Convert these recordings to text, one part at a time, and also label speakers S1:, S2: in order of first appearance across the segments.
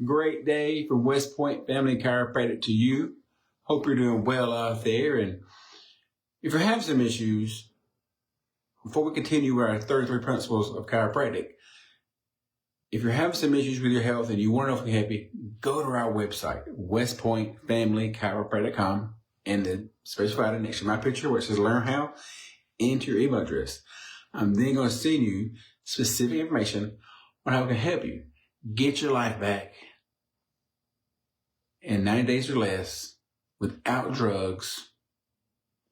S1: Great day from West Point Family Chiropractic to you. Hope you're doing well out there. And if you're having some issues, before we continue with our 33 principles of chiropractic, if you're having some issues with your health and you want to know if we can help you, go to our website, westpointfamilychiropractic.com, and then specify it next to my picture where it says learn how, enter your email address. I'm then going to send you specific information on how we can help you get your life back in 90 days or less without drugs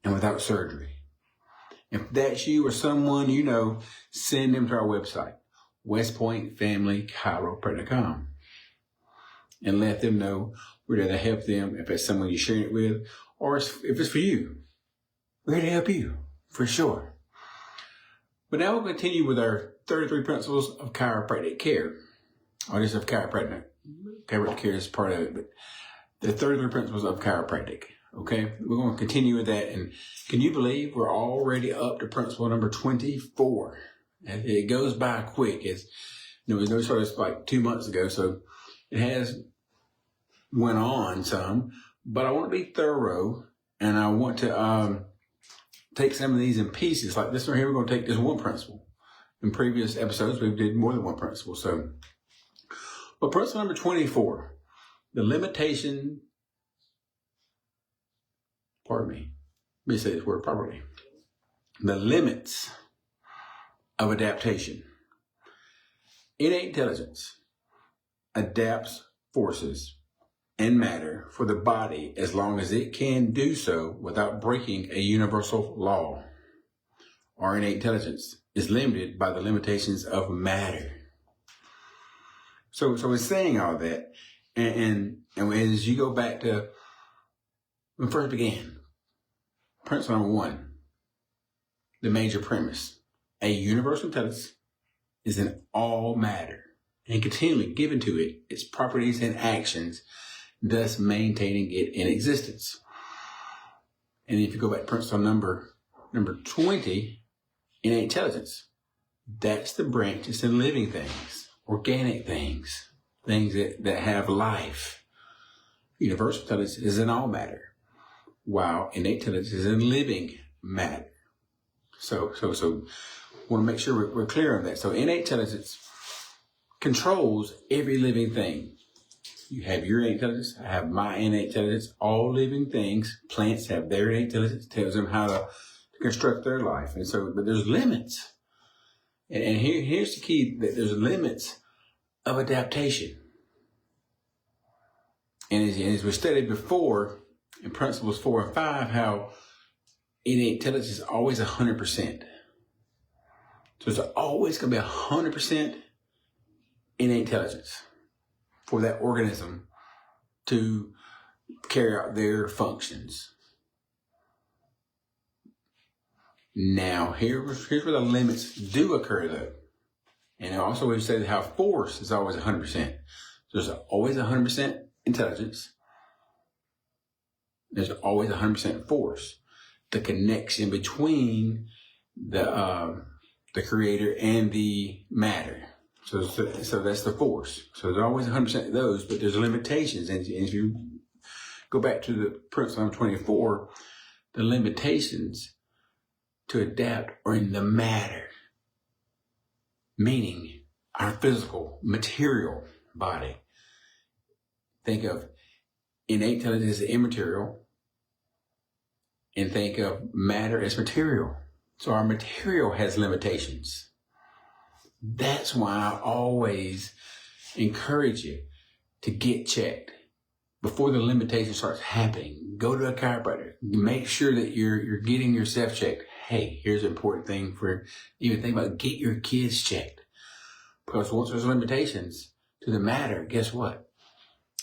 S1: and without surgery. If that's you or someone you know, send them to our website, westpointfamilychiropractic.com, and let them know we're there to help them if it's someone you're sharing it with, or if it's for you. We're here to help you, for sure. But now we'll continue with our 33 principles of chiropractic care. Or just of chiropractic. Chiropractic care is part of it, but the 33 principles of chiropractic. Okay, we're going to continue with that. And can you believe we're already up to principle number 24? And it goes by quick. It's, we started like 2 months ago, so it has went on some. But I want to be thorough, and I want to take some of these in pieces. Like this one here, we're going to take this one principle. In previous episodes, we did more than one principle. So, but principle number 24, the limitation. Pardon me. Let me say this word properly. The limits of adaptation. Innate intelligence adapts forces and matter for the body as long as it can do so without breaking a universal law. Our innate intelligence is limited by the limitations of matter. So it's saying all that, and as you go back to when we first began, principle number 1, the major premise: a universal intelligence is in all matter and continually given to it its properties and actions, thus maintaining it in existence. And if you go back to principle number 20, innate intelligence, that's the branch that's in living things, organic things, things that have life. Universal intelligence is in all matter, while innate intelligence is in living matter. So want to make sure we're clear on that. So innate intelligence controls every living thing. You have your innate intelligence, I have my innate intelligence. All living things, plants have their innate intelligence, tells them how to construct their life. And so, but there's limits. And here's the key, that there's limits of adaptation. And as we studied before in principles 4 and 5, how innate intelligence is always 100%. So it's always going to be 100% innate intelligence for that organism to carry out their functions. Now, here's where the limits do occur, though. And also we've said how force is always 100%. There's always 100% intelligence. There's always 100% force. The connection between the creator and the matter. So that's the force. So there's always 100% of those, but there's limitations. And if you go back to the principle number 24, the limitations to adapt are in the matter, meaning our physical, material body. Think of innate intelligence as immaterial, and think of matter as material. So our material has limitations. That's why I always encourage you to get checked before the limitation starts happening. Go to a chiropractor. Make sure that you're getting yourself checked. Hey, here's an important thing for even think about: get your kids checked. Because once there's limitations to the matter, guess what?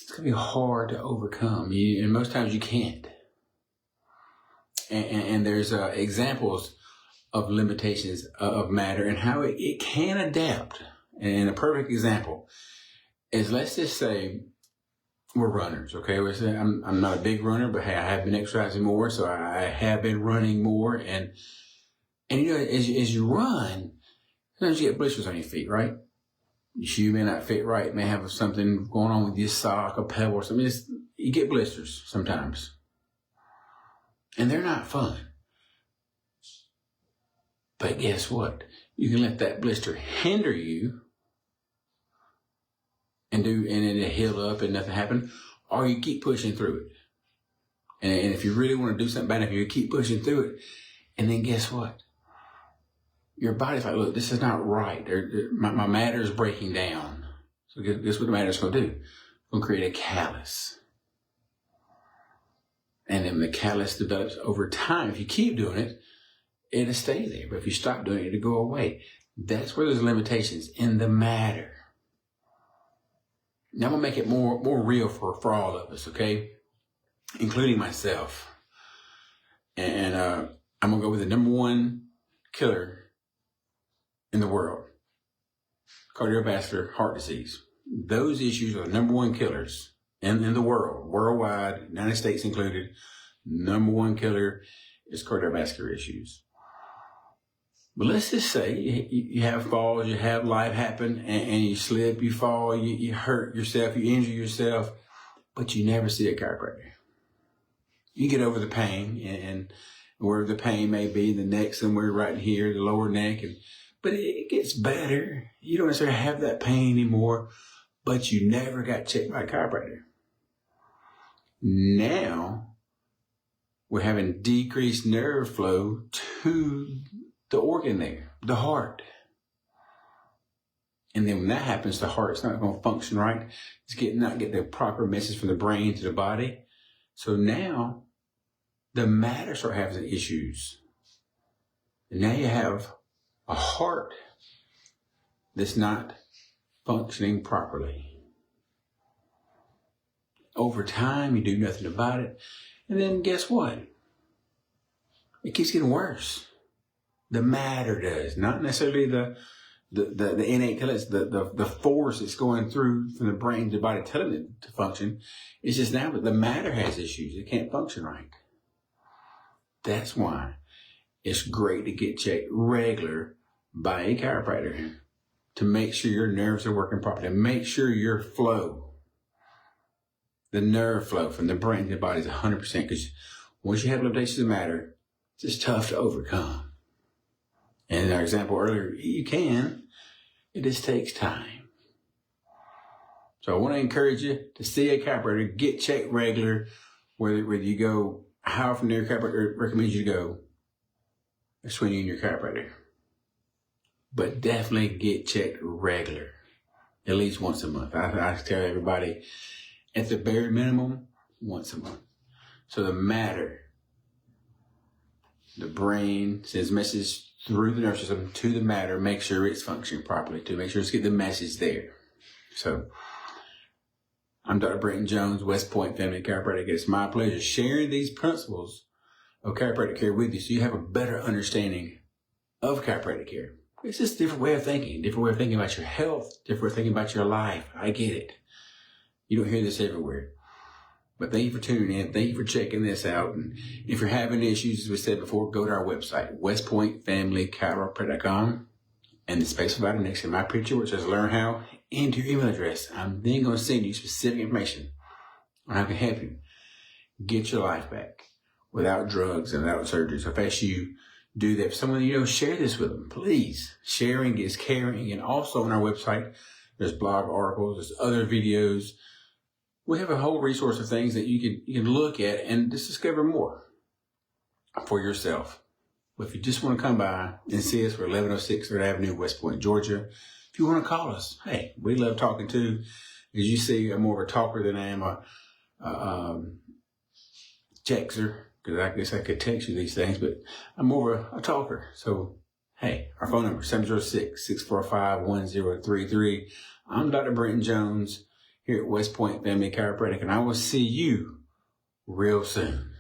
S1: It's going to be hard to overcome. And most times you can't. And there's examples of limitations of matter and how it can adapt. And a perfect example is, let's just say we're runners, okay? I'm not a big runner, but hey, I have been exercising more, so I have been running more. And as you run, sometimes you get blisters on your feet, right? Your shoe may not fit right, may have something going on with your sock, a pebble or something. You get blisters sometimes. And they're not fun. But guess what? You can let that blister hinder you and it'll heal up and nothing happen, or you keep pushing through it. And if you really want to do something bad enough, you keep pushing through it. And then guess what? Your body's like, look, this is not right. My matter is breaking down. So guess what the matter's going to do? It's going to create a callus. And then the callus develops over time. If you keep doing it, it'll stay there. But if you stop doing it, it'll go away. That's where there's limitations in the matter. Now I'm going to make it more real for all of us, okay? Including myself. And I'm going to go with the number one killer in the world. Cardiovascular heart disease. Those issues are the number one killers in the world, worldwide, United States included. Number one killer is cardiovascular issues. But let's just say you have falls, you have life happen, and you slip, you fall, you hurt yourself, you injure yourself, but you never see a chiropractor. You get over the pain, and where the pain may be, the neck somewhere right here, the lower neck, but it gets better. You don't necessarily have that pain anymore, but you never got checked by a chiropractor. Now, we're having decreased nerve flow to the organ there, the heart. And then when that happens, the heart's not going to function right. It's not getting the proper message from the brain to the body. So now, the matter start having issues. And now you have a heart that's not functioning properly. Over time, you do nothing about it. And then guess what? It keeps getting worse. The matter does, not necessarily the innate intelligence, the force that's going through from the brain to the body telling it to function. It's just now that the matter has issues. It can't function right. That's why it's great to get checked regular by a chiropractor to make sure your nerves are working properly, to make sure your flow, the nerve flow from the brain to the body is 100%. Because once you have limitations of matter, it's just tough to overcome. And in our example earlier, you can. It just takes time. So I want to encourage you to see a chiropractor, get checked regular, whether you go, how often your chiropractor recommends you to go. That's when you and your chiropractor. But definitely get checked regular, at least once a month. I tell everybody, at the bare minimum, once a month. So the matter, the brain sends message through the nervous system to the matter, make sure it's functioning properly, to make sure it's getting the message there. So I'm Dr. Brenton Jones, West Point Family Chiropractic. It's my pleasure sharing these principles of chiropractic care with you so you have a better understanding of chiropractic care. It's just a different way of thinking about your health, different way of thinking about your life. I get it. You don't hear this everywhere. But thank you for tuning in. Thank you for checking this out. And if you're having issues, as we said before, go to our website, westpointfamilychiropractor.com, and the space provided next to my picture, which says learn how, enter your email address. I'm then going to send you specific information on how I can help you get your life back without drugs and without surgery. So if that's you, do that. If someone you know, share this with them, please. Sharing is caring. And also on our website, there's blog articles, there's other videos. We have a whole resource of things that you can look at and just discover more for yourself. But if you just want to come by and see us, we're 1106 3rd Avenue, West Point, Georgia. If you want to call us, hey, we love talking too. As you see, I'm more of a talker than I am a texter, because I guess I could text you these things, but I'm more of a talker. So, hey, our phone number, 706-645-1033. I'm Dr. Brenton Jones here at West Point Family Chiropractic, and I will see you real soon.